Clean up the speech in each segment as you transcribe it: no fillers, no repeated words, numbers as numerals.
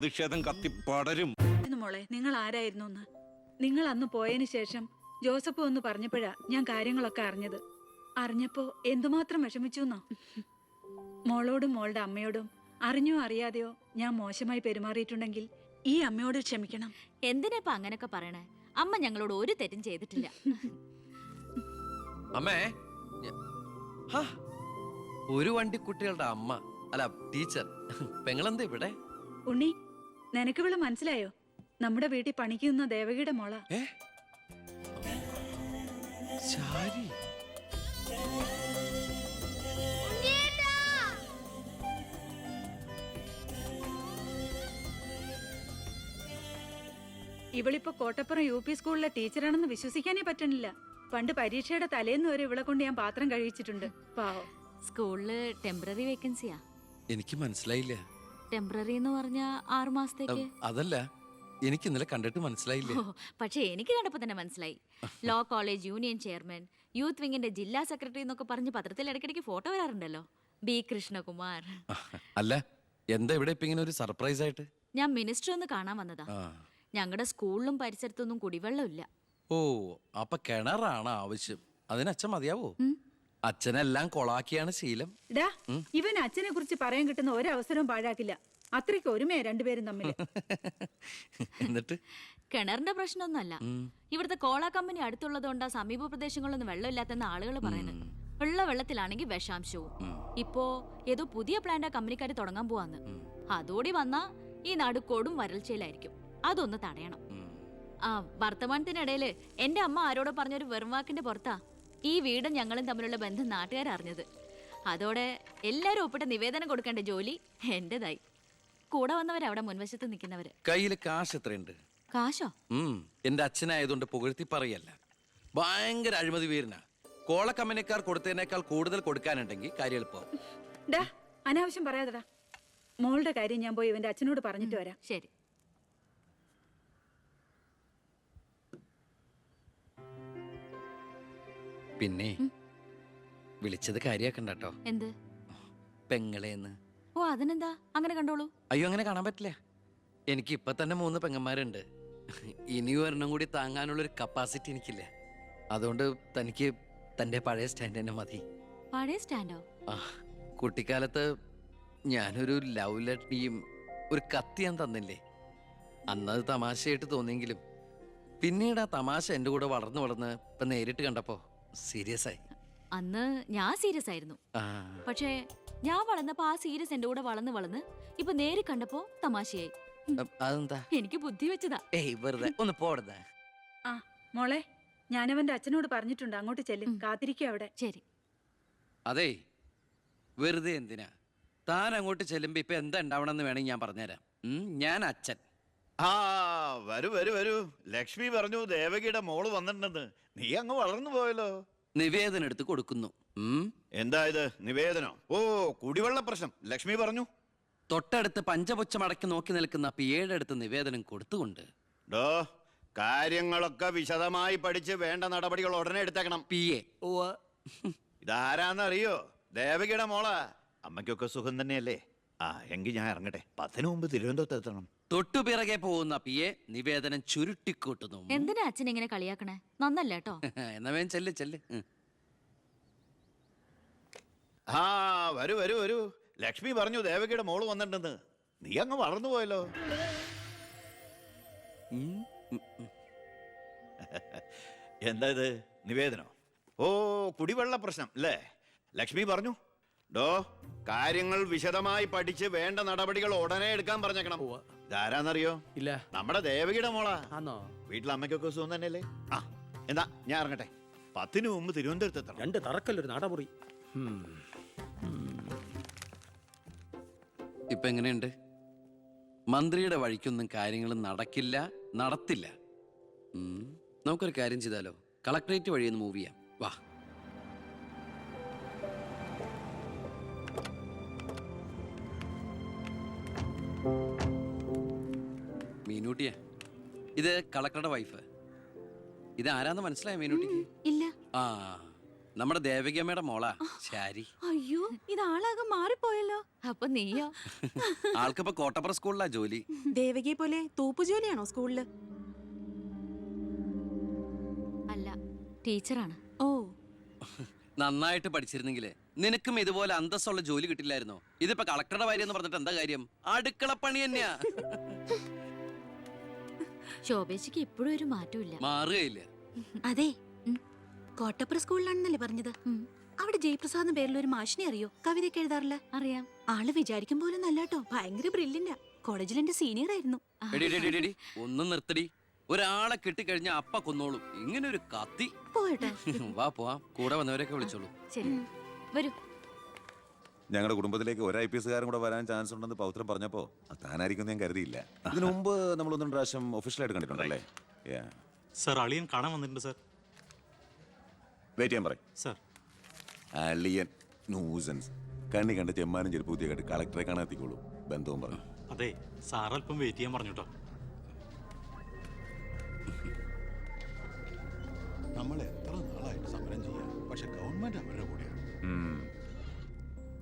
നിഷേധം കത്തിപ്പടരും. മോളെ, നിങ്ങൾ ആരായിരുന്നു എന്ന് നിങ്ങൾ അന്ന് പോയതിനു ശേഷം ജോസഫ് ഒന്ന് പറഞ്ഞപ്പോഴാ ഞാൻ കാര്യങ്ങളൊക്കെ അറിഞ്ഞത്. അറിഞ്ഞപ്പോ എന്തുമാത്രം വിഷമിച്ചു എന്നോ. മോളോടും മോളുടെ അമ്മയോടും അറിഞ്ഞോ അറിയാതെയോ ഞാൻ മോശമായി പെരുമാറിയിട്ടുണ്ടെങ്കിൽ ഈ അമ്മയോട് ക്ഷമിക്കണം. എന്തിനാ അങ്ങനൊക്കെ പറയണേ? അമ്മ ഞങ്ങളോട് ഒരു തെറ്റും ചെയ്തിട്ടില്ല. അമ്മേ, ഒരു വണ്ടിക്കുട്ടികളുടെ അമ്മ അല്ല ടീച്ചർ, പെങ്ങളെന്താ ഇവിടെ? ഉണ്ണി, നിനക്ക് ഇവിടെ മനസ്സിലായോ? നമ്മുടെ വീട്ടിൽ പണിക്ക് നിന്ന ദേവകിയുടെ മോള. ശാരി, ഇവളിപ്പോ കോട്ടപ്പുറം UP സ്കൂളിലെ ടീച്ചറാണെന്ന് വിശ്വസിക്കാനേ പറ്റണില്ല. പണ്ട് പരീക്ഷയുടെ തലേന്ന് വരെ ഇവളെ കൊണ്ട് ഞാൻ പാത്രം കഴിച്ചിട്ടുണ്ട്. പാവം. സ്കൂളില് ടെമ്പററി വേക്കൻസിയാ. എനിക്ക് മനസ്സിലായില്ല. ടെമ്പററി എന്ന് പറഞ്ഞ 6 മാസത്തേക്ക്. അതല്ല, എനിക്ക് ഇന്നലെ കണ്ടിട്ട് മനസ്സിലായില്ല. പക്ഷെ എനിക്ക് കണ്ടപ്പോ തന്നെ മനസ്സിലായി. Law college union chairman, youth വിങ്ങിന്റെ ജില്ലാ സെക്രട്ടറി എന്നൊക്കെ പറഞ്ഞ് പത്രത്തിൽ ഇടയ്ക്കിടയ്ക്ക് ഫോട്ടോ വരാറുണ്ടല്ലോ. B. കൃഷ്ണകുമാർ. അല്ല, എന്താ ഇവിടെ ഇപ്പൊ ഇങ്ങനെ ഒരു സർപ്രൈസ് ആയിട്ട്? ഞാൻ മിനിസ്റ്റർ ഒന്ന് കാണാൻ വന്നതാ. ഞങ്ങളുടെ സ്കൂളിലും പരിസരത്തൊന്നും കുടിവെള്ളമില്ല. ഓ, അപ്പൊ കിണറാണ് ആവശ്യം. അതിന് അച്ഛൻ മതിയാവോ? അച്ഛനെല്ലാം കൊളാക്കിയാണ് ശീലം. ഇവൻ അച്ഛനെ കുറിച്ച് പറയാൻ കിട്ടുന്ന ഒരവസരവും പാഴാക്കില്ല. അത്രയ്ക്ക് ഒരുമയാ രണ്ടുപേരും തമ്മിൽ. എന്നിട്ട് കിണറിന്റെ പ്രശ്നമൊന്നുമല്ല. ഇവിടുത്തെ കോള കമ്പനി അടുത്തുള്ളതുകൊണ്ടാ സമീപ പ്രദേശങ്ങളിലൊന്നും വെള്ളമില്ലാത്തെന്ന് ആളുകൾ പറയുന്നത്. ഉള്ള വെള്ളത്തിലാണെങ്കിൽ വിഷാംശവും. ഇപ്പോ ഏതോ പുതിയ പ്ലാന്റ് കമ്പനിക്കാര് തുടങ്ങാൻ പോവാന്ന്. അതോടി വന്നാ ഈ നാട് കൊടും വരൾച്ചയിലായിരിക്കും. അതൊന്ന് തടയണം. വർത്തമാനത്തിനിടയില് എന്റെ അമ്മ ആരോടോ പറഞ്ഞൊരു വെറുവാക്കിന്റെ പുറത്താ ഈ വീടും ഞങ്ങളും തമ്മിലുള്ള ബന്ധം നാട്ടുകാരറിഞ്ഞത്. അതോടെ എല്ലാരും ഒപ്പിട്ട് നിവേദനം കൊടുക്കേണ്ട ജോലി എന്റേതായി. കൂടെ വന്നവരവിടെ മുൻവശത്ത് നിൽക്കുന്നവര്. കയ്യില് കാശ് എത്രയുണ്ട്? കാശോ? എന്റെ അച്ഛനായതുകൊണ്ട് പുകഴ്ത്തി പറയല്ല. ഭയങ്കര അഴിമതി വീരനാ. കോളക്കമ്പനിക്കാർ കൊടുത്തതിനേക്കാൾ കൂടുതൽ കൊടുക്കാനുണ്ടെങ്കിൽ കാര്യം എളുപ്പം. അനാവശ്യം പറയാതെടാ. മോളുടെ കാര്യം ഞാൻ പോയി ഇവന്റെ അച്ഛനോട് പറഞ്ഞിട്ട് വരാം. ശരി. പിന്നെ വിളിച്ചത് കാര്യാക്കണ്ട കേട്ടോ. എന്ത്? പെങ്ങളേന്ന്. ഓ, അതിനെന്താ? അങ്ങനെ കണ്ടോളൂ. അയ്യോ, അങ്ങനെ കാണാൻ പറ്റില്ല. എനിക്ക് ഇപ്പൊ തന്നെ 3 പെങ്ങന്മാരുണ്ട്. ഇനി ഒരെണ്ണം കൂടി താങ്ങാനുള്ളൊരു കപ്പാസിറ്റി എനിക്കില്ല. അതുകൊണ്ട് തനിക്ക് തന്റെ പഴയ സ്റ്റാൻഡ് തന്നെ മതി. പഴയ സ്റ്റാൻഡോ? കുട്ടിക്കാലത്ത് ഞാനൊരു ലവ് ലെറ്ററിയും ഒരു കത്തി ഞാൻ തന്നില്ലേ. അന്നത് തമാശയായിട്ട് തോന്നിയെങ്കിലും പിന്നീട് ആ തമാശ എന്റെ കൂടെ വളർന്ന് വളർന്ന് ഇപ്പൊ നേരിട്ട് കണ്ടപ്പോ സീരിയസ് ആയി. അന്ന് ഞാൻ സീരിയസ് ആയിരുന്നു. പക്ഷേ ഞാൻ വളർന്നപ്പോ ആ സീരിയസ് എന്റെ കൂടെ വളർന്ന് വളർന്ന് ഇപ്പൊ നേരി കണ്ടപ്പോ തമാശയായി. അതെന്താ? എനിക്ക് ബുദ്ധി വെച്ചതാ. വെറുതെ ഒന്ന് പോടുന്ന. മോളെ, ഞാനവന്റെ അച്ഛനോട് പറഞ്ഞിട്ടുണ്ട്. അങ്ങോട്ട് ചെല്ലും. കാത്തിരിക്കുക അവിടെ. ശരി. അതെ, വെറുതെ എന്തിനാ? താൻ അങ്ങോട്ട് ചെല്ലുമ്പോ ഇപ്പൊ എന്താ ഉണ്ടാവണമെന്ന് വേണമെങ്കിൽ ഞാൻ പറഞ്ഞുതരാം. ഞാൻ അച്ഛൻ. വരൂ വരൂ വരൂ. ലക്ഷ്മി പറഞ്ഞു ദേവകിയുടെ മോള് വന്നിട്ടുണ്ടെന്ന്. നീ അങ്ങ് വളർന്നു പോയല്ലോ. നിവേദനം എടുത്ത് കൊടുക്കുന്നു. എന്താ ഇത് നിവേദനം? ഓ, കുടിവെള്ള പ്രശ്നം ലക്ഷ്മി പറഞ്ഞു. തൊട്ടടുത്ത് പഞ്ചപുച്ഛമടക്കി നോക്കി നിൽക്കുന്ന പിയുടെ അടുത്ത് നിവേദനം കൊടുത്തുകൊണ്ട് കാര്യങ്ങളൊക്കെ വിശദമായി പഠിച്ച് വേണ്ട നടപടികൾ ഉടനെ എടുത്തേക്കണം. പിയെ. ഇതാരാന്നറിയോ? ദേവകിയുടെ മോളാ. അമ്മയ്ക്കൊക്കെ സുഖം തന്നെയല്ലേ? എങ്കിൽ ഞാൻ ഇറങ്ങട്ടെ. 10 മുമ്പ് തിരുവനന്തപുരത്ത് എത്തണം. തൊട്ടുപിറകെ പോകുന്ന പിയെ നിവേദനം ചുരുട്ടിക്കൂട്ടുന്നു. എന്തിനാ അച്ഛൻ ഇങ്ങനെ കളിയാക്കണേ? നന്നല്ല കേട്ടോ. എന്നാ വേഗം ചെല്ല് ചെല്ല്. വരൂ വരൂ വരൂ. ലക്ഷ്മി പറഞ്ഞു ദേവകിയുടെ മോള് വന്നിട്ടുണ്ടെന്ന്. നീ അങ്ങ് വളർന്നു പോയല്ലോ. എന്താ ഇത്? നിവേദനോ? ഓ, കുടിവെള്ള പ്രശ്നം അല്ലേ? ലക്ഷ്മി പറഞ്ഞു കാര്യങ്ങൾ വിശദമായി പഠിച്ച് വേണ്ട നടപടികൾ ഉടനെ എടുക്കാൻ പറഞ്ഞേക്കണം. ഇതാരാന്നറിയോ? ഇല്ല. നമ്മുടെ ദേവകിയുടെ മോളാ. വീട്ടിലെ അമ്മയ്ക്കൊക്കെ സുഖം തന്നെയല്ലേ? എന്താ ഞാൻ ഇറങ്ങട്ടെ. 10 മുമ്പ് തിരുവനന്തപുരത്ത് എത്തണം. 2 തറക്കല്ലൊരു നാടമുറി. ഇപ്പൊ എങ്ങനെയുണ്ട്? മന്ത്രിയുടെ വഴിക്കൊന്നും കാര്യങ്ങൾ നടക്കില്ല, നടത്തില്ല. നമുക്കൊരു കാര്യം ചെയ്താലോ? കളക്ടറേറ്റ് വഴി ഒന്ന് മൂവ് ചെയ്യാം. വാ. മീനൂട്ടിയാ, ഇത് കളക്ടറുടെ വൈഫ്. ഇത് ആരാന്ന് മനസ്സിലായോ മീനൂട്ടിക്ക്? ഇല്ല. നമ്മുടെ ദേവകിയമ്മയുടെ മോളാ ശാരി. അയ്യോ ഇത് ആളാകെ മാറിപ്പോയല്ലോ. അപ്പൊ നീയോ? ആൾക്കിപ്പോ കോട്ടപ്പുറ സ്കൂളിലാ ജോലി. ദേവകിയെ പോലെ തൂപ്പുജോലിയാണോ സ്കൂളില്? അല്ല, ടീച്ചറാണ്. ഓ നന്നായിട്ട് പഠിച്ചിരുന്നെങ്കിലേ നിനക്കും ഇതുപോലെ അന്തസ്സുള്ള ജോലി കിട്ടില്ലായിരുന്നോ? ഇതിപ്പോ കളക്ടറുടെ ഭാര്യ എന്ന് പറഞ്ഞിട്ട് എന്താ കാര്യം? അടുക്കളപ്പണി തന്നെയാ. ശോഭേച്ചിക്ക് ഇപ്പോഴും ഒരു മാറ്റമില്ല. മാറുകയില്ല. അതെ, കോട്ടപ്പുറ സ്കൂളിലാണെന്നല്ലേ പറഞ്ഞത്? അവിടെ ജയപ്രസാദ് പേരിൽ ഒരു മാഷിനെ അറിയോ? കവിതയൊക്കെ എഴുതാറില്ല. അറിയാം. ആള് വിചാരിക്കും പോലെ നല്ലാട്ടോ, ഭയങ്കര ബ്രില്യന്റാ. കോളേജിൽ എന്റെ സീനിയർ ആയിരുന്നു. എടി, എടി, എടി, എടി, ഒന്നും നിർത്തടി. ഒരാളെ കിട്ടിക്കഴിഞ്ഞ അപ്പ കൊന്നോളും. ഇങ്ങനെ ഒരു കത്തി. പോയട്ടെ. വാ പോവാം, കൂടെ വന്നവരൊക്കെ വിളിച്ചോളൂ. ശരി, വരൂ. ഞങ്ങളുടെ കുടുംബത്തിലേക്ക് ഒരു IPS കാരൻ കൂടെ വരാൻ ചാൻസ് ഉണ്ടെന്ന് പൗത്രം പറഞ്ഞപ്പോ താനായിരിക്കും ഞാൻ കരുതിയില്ല. ഇതിനു മുമ്പ് നമ്മൾ ഒന്നും പ്രാവശ്യം ഒഫീഷ്യലായിട്ട് കണ്ടിട്ടുണ്ടല്ലേ? സർ, അളിയൻ കാണാൻ വന്നിട്ടുണ്ട് സർ. വെയിറ്റ് ചെയ്യാൻ പറയും. സർ, അളിയൻ ന്യൂസൻസ്. കണ്ണി കണ്ട ചെമ്മാനും ചെരുപ്പ് പുതിയ കണ്ട് കളക്ടറെ കാണാൻ എത്തിക്കോളൂ. ബന്ധവും പറഞ്ഞു. അതെ സാർ അല്പം വെയിറ്റ് ചെയ്യാൻ പറഞ്ഞു കേട്ടോ. നമ്മൾ എത്ര നാളായിട്ട് സമരം ചെയ്യാം, പക്ഷെ ഗവൺമെന്റ് അവരുടെ കൂടെയാണ്.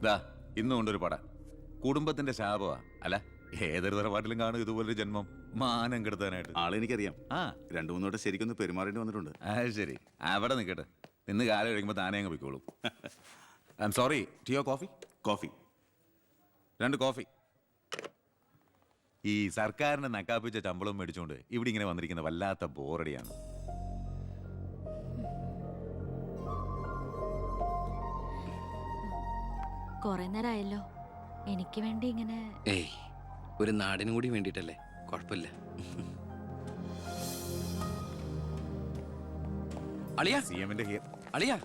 ദാ ഇന്നും കൊണ്ടൊരു പട കുടുംബത്തിന്റെ ശാപമാ. അല്ല, ഏതൊരു തറവാട്ടിലും കാണും ഇതുപോലൊരു ജന്മം. മാനം കെടുത്താനായിട്ട്. ആളെനിക്കറിയാം. ആ, 2-3 വട്ടം ശരിക്കൊന്ന് പെരുമാറേണ്ടി വന്നിട്ടുണ്ട്. അത് ശരി. അവിടെ നിൽക്കട്ടെ. ഇന്ന് കാലം കഴിയുമ്പോൾ താനേ അങ്ങ് പോയിക്കോളൂ. I'm sorry. ടീയോ കോഫി? കോഫി. 2 കോഫി. ഈ സർക്കാരിന്റെ നക്കാപ്പിച്ച ശമ്പളം മേടിച്ചുകൊണ്ട് ഇവിടെ ഇങ്ങനെ വന്നിരിക്കുന്ന വല്ലാത്ത ബോറടിയാണ്. കൊറേ നേരമായല്ലോ. എനിക്ക് വേണ്ടി ഇങ്ങനെ. ഏയ്, ഒരു നാടിനും കൂടി വേണ്ടിട്ടല്ലേ, കുഴപ്പമില്ല. അളിയാ, CM ന്റെ ഹിയർ. അളിയാ,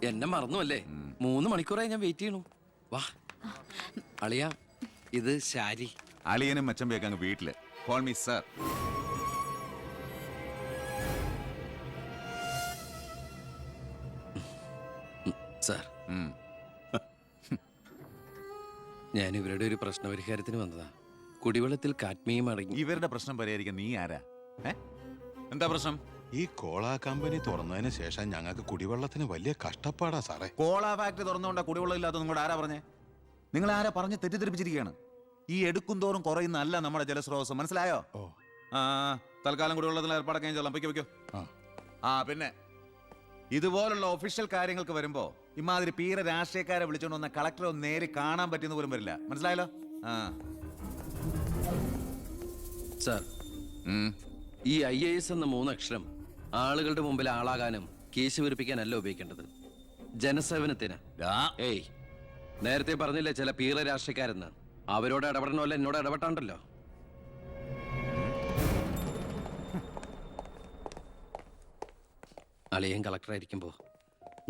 എന്നെ മറന്നു അല്ലേ? 3 മണിക്കൂറായി ഞാൻ വെയിറ്റ് ചെയ്യണു. വാ അളിയാ, ഇത് ശാരി. അളിയനും മച്ചമ്പയൊക്കെ അങ്ങ് വീട്ടില്. Call me sir. സാർ, ഞാൻ ഇവരുടെ ഒരു പ്രശ്നപരിഹാരത്തിന് വന്നതാ. കുടിവെള്ളത്തിൽ കാഡ്മിയം അടങ്ങി. ഇവരുടെ പ്രശ്നം പരിഹരിക്കാൻ നീ ആരാ? എന്താ പ്രശ്നം? ഈ കോള കമ്പനി തുറന്നതിന് ശേഷം ഞങ്ങൾക്ക് കുടിവെള്ളത്തിന് വലിയ കഷ്ടപ്പാടാ സാറേ. കോള ഫാക്ടറി തുറന്നുകൊണ്ടാ കുടിവെള്ളം ഇല്ലാത്ത നിങ്ങളോട് ആരാ പറഞ്ഞേ? നിങ്ങൾ ആരാ പറഞ്ഞ് തെറ്റിദ്ധരിപ്പിച്ചിരിക്കുകയാണ്. ഈ എടുക്കും തോറും കുറയുന്ന അല്ല നമ്മുടെ ജലസ്രോതസ്. മനസ്സിലായോ? ഓ, ആ, തൽക്കാലം കുടിവെള്ളത്തിന് ഏർപ്പാടൊക്കെ ഞാൻ ചെല്ലാം. വയ്ക്കോ. ആ. പിന്നെ ഇതുപോലുള്ള ഒഫീഷ്യൽ കാര്യങ്ങൾക്ക് വരുമ്പോ ഇമാതിരി പീര രാഷ്ട്രീയക്കാരെ വിളിച്ചോണ്ട് വന്ന കളക്ടറെ ഒന്ന് നേരി കാണാൻ പറ്റിയെന്ന് പോലും വരില്ല. മനസ്സിലായല്ലോ? ആ, സാർ, ഈ IAS എന്ന 3 അക്ഷരം ആളുകളുടെ മുമ്പിൽ ആളാകാനും കേസ് വിരിപ്പിക്കാനല്ല ഉപയോഗിക്കേണ്ടത്, ജനസേവനത്തിന്. ഏയ്, നേരത്തെ പറഞ്ഞില്ലേ ചില പീറ രാഷ്ട്രീയക്കാരെന്ന്? അവരോട് ഇടപെടണമല്ല എന്നോട് ഇടപെട്ടാണ്ടല്ലോ. അളിയൻ കളക്ടറായിരിക്കുമ്പോൾ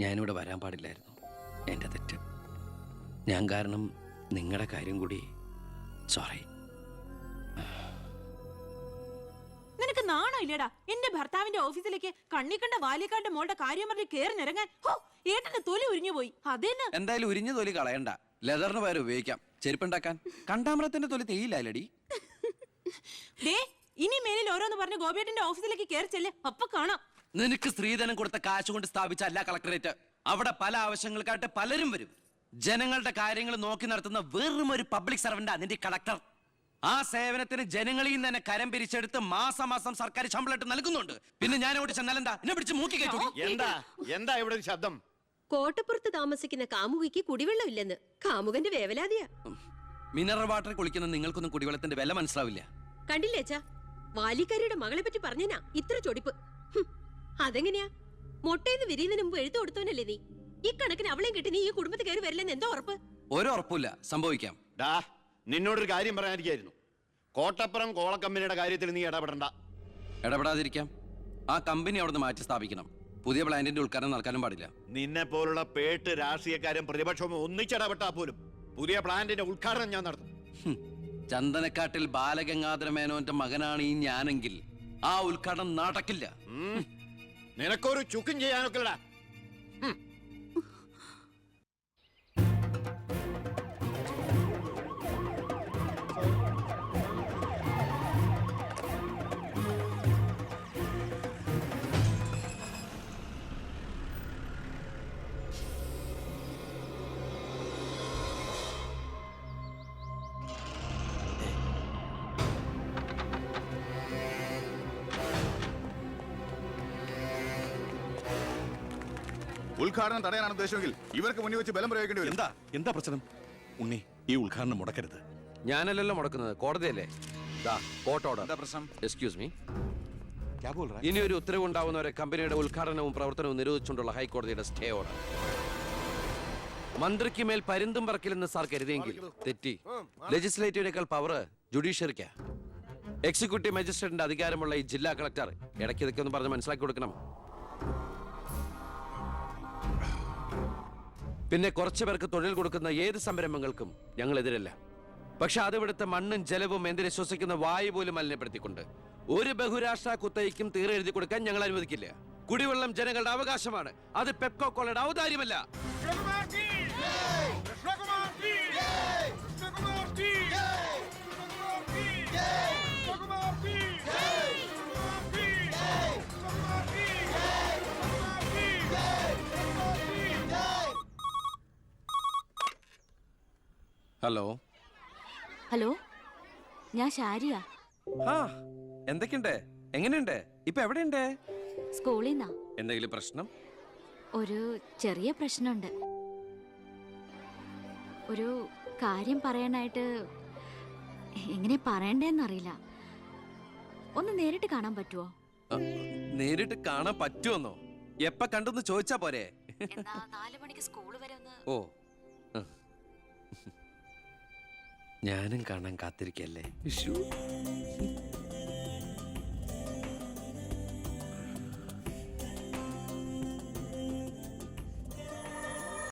ഞാനിവിടെ വരാൻ പാടില്ലായിരുന്നു. എൻ്റെ തെറ്റ്. ഞാൻ കാരണം നിങ്ങളുടെ കാര്യം കൂടി. സോറി. നിനക്ക് നാണോ ഇല്ലടാ? എന്റെ ഭർത്താവിന്റെ ഓഫീസിലേക്ക് കണ്ണിക്കണ്ട വാലിക്കാരുടെ മോളുടെ കാര്യം പറഞ്ഞ് കേറി നിറങ്ങാൻ. ഏട്ടന്റെ തൊലി ഉരിഞ്ഞു പോയി. അതേന്ന്. എന്തായാലും ഉരിഞ്ഞ തൊലി കളയണ്ട, ലെതറിന് പകരം ഉപയോഗിക്കാം. ചെരുപ്പുണ്ടാക്കാൻ കണ്ടാമറത്തിന്റെ തൊലി തേയില്ലടി. ദേ, ഇനി മേലിൽ ഓരോന്ന് പറഞ്ഞ് ഗോപിയേട്ടന്റെ ഓഫീസിലേക്ക് കേറി ചെല്ലേ, അപ്പൊ കാണാം. നിനക്ക് സ്ത്രീധനം കൊടുത്ത കാശ് കൊണ്ട് സ്ഥാപിച്ച അല്ല കളക്ടറേറ്റ്. അവിടെ പല ആവശ്യങ്ങൾക്കായിട്ട് പലരും വരും. ജനങ്ങളുടെ കാര്യങ്ങൾ നോക്കി നടത്തുന്ന വെറും ഒരു പബ്ലിക് സർവന്റാ നിന്റെ കളക്ടർ. ആ സേവനത്തിന് ജനങ്ങളിൽ നിന്ന് തന്നെ കരം പിരിച്ചെടുത്ത് മാസം മാസം സർക്കാർ ശമ്പളം നൽകുന്നുണ്ട്. പിന്നെ ഞാൻ അവിടെ ചെന്നാലെന്താ? എന്നെ പിടിച്ച് മൂക്കി കയറ്റൂ. എന്താ ഇവിടെ ഒരു ശബ്ദം? കോട്ടപ്പുറത്ത് താമസിക്കുന്ന കാമുകിക്ക് കുടിവെള്ളമില്ലെന്ന് കാമുകന്റെ വേവലാതിയാ. മിനറൽ വാട്ടർ കുളിക്കുന്ന നിങ്ങൾക്കൊന്നും കുടിവെള്ളത്തിന്റെ വില മനസ്സിലാവില്ല. കണ്ടില്ലേ അച്ഛാ, വാലിക്കാരിയുടെ മകളെ പറ്റി പറഞ്ഞനാ ഇത്ര ചൊടിപ്പ്. അതെങ്ങനെയാ? മൊട്ടേന്ന് വിരിയുന്നതിന് മുമ്പ് എഴുത്തു കൊടുത്തവനല്ലേ നീ? ഈ കണക്കിന് അവളെയും കെട്ടി നീ ഈ കുടുംബത്തിൽ കയറി വരില്ലെന്ന് എന്തോ ഉറപ്പ്? ഒരു ഉറപ്പില്ല, സംഭവിക്കാം. നിന്നോടൊരു കാര്യം പറയാനിരിക്കായിരുന്നു. കോട്ടപ്പുറം കോള കമ്പനിയുടെ കാര്യത്തിൽ നീ ഇടപെടണ്ട. ഇടപെടാതിരിക്കാം. ആ കമ്പനി അവിടുന്ന് മാറ്റി സ്ഥാപിക്കണം. പുതിയ പ്ലാന്റിന്റെ ഉദ്ഘാടനം നടക്കാനും പാടില്ല. നിന്നെ പോലുള്ള പേട്ട് രാഷ്ട്രീയക്കാരും പ്രതിപക്ഷവും ഒന്നിച്ചിടപെട്ടാ പോലും പുതിയ പ്ലാന്റിന്റെ ഉദ്ഘാടനം ഞാൻ നടത്തും. ചന്ദനക്കാട്ടിൽ ബാലഗംഗാധര മേനോന്റെ മകനാണ് ഈ ഞാനെങ്കിൽ ആ ഉദ്ഘാടനം നടക്കില്ല. നിനക്കൊരു ചുക്കും ചെയ്യാനൊക്കെ. ഉദ്ഘാടനം തടയാനാണ് ഉദ്ദേശമെങ്കിൽ ഇവർക്ക് മുന്നിൽ വെച്ച് ബലം പ്രയോഗിക്കേണ്ടി വരും. എന്താ പ്രശ്നം? ഉണ്ണി, ഈ ഉദ്ഘാടനം മുടക്കരുത്. ഞാനല്ലല്ലോ മുടക്കുന്നത്, കോടതിയല്ലേ. Court order. എന്താ പ്രശ്നം? Excuse me. ക്യാ ബോൾ രഹാ? ഇനി ഒരു ഉത്തരവുണ്ടാവുന്നവരെ കമ്പനിയുടെ ഉദ്ഘാടനവും പ്രവർത്തനവും നിരോധിച്ചുകൊണ്ടുള്ള ഹൈക്കോടതിയുടെ സ്റ്റേ ഓർഡർ. മന്ത്രിക്ക് മേൽ പരിന്തും പറക്കില്ലെന്ന് സാർ കരുതിയെങ്കിൽ തെറ്റി. ലെജിസ്ലേറ്റീവിനേക്കാൾ പവർ ജുഡീഷ്യറിക്കാ. എക്സിക്യൂട്ടീവ് മജിസ്ട്രേറ്റിന്റെ അധികാരമുള്ള ഈ ജില്ലാ കളക്ടർ ഇടയ്ക്ക് ഇതൊക്കെ ഒന്ന് പറഞ്ഞ് മനസ്സിലാക്കി കൊടുക്കണം. പിന്നെ കുറച്ചു പേർക്ക് തൊഴിൽ കൊടുക്കുന്ന ഏത് സംരംഭങ്ങൾക്കും ഞങ്ങൾ എതിരല്ല. പക്ഷെ അതിവിടുത്തെ മണ്ണും ജലവും എന്തിനെ ശ്വസിക്കുന്ന വായു പോലും മലിനപ്പെടുത്തിക്കൊണ്ട് ഒരു ബഹുരാഷ്ട്ര കുത്തയ്ക്കും തീരെ എഴുതി കൊടുക്കാൻ ഞങ്ങൾ അനുവദിക്കില്ല. കുടിവെള്ളം ജനങ്ങളുടെ അവകാശമാണ്, അത് പെപ്കോ കോളയുടെ ഔദാര്യമല്ല. ഹലോ ഹലോ, ഞാൻ ഷാരിയ. എന്തൊക്കെയുണ്ട്? എങ്ങനെയുണ്ട്? ഇപ്പൊ എവിടെയുണ്ട്? സ്കൂളിൽ നിന്നാ. എന്തെങ്കിലും പ്രശ്നം? ഒരു ചെറിയ പ്രശ്നമുണ്ട്. ഒരു കാര്യം പറയാനായിട്ട് എങ്ങനെ പറയണ്ടേന്നറിയില്ല. ഒന്ന് നേരിട്ട് കാണാൻ പറ്റുമോ? നേരിട്ട് കാണാൻ പറ്റുമെന്നോ? എപ്പ കണ്ടെന്ന് ചോദിച്ചാ പോരെ? 4 മണിക്ക് സ്കൂൾ വരെ ഒന്ന്. ഓ, ഞാനും കാണാൻ കാത്തിരിക്കല്ലേ.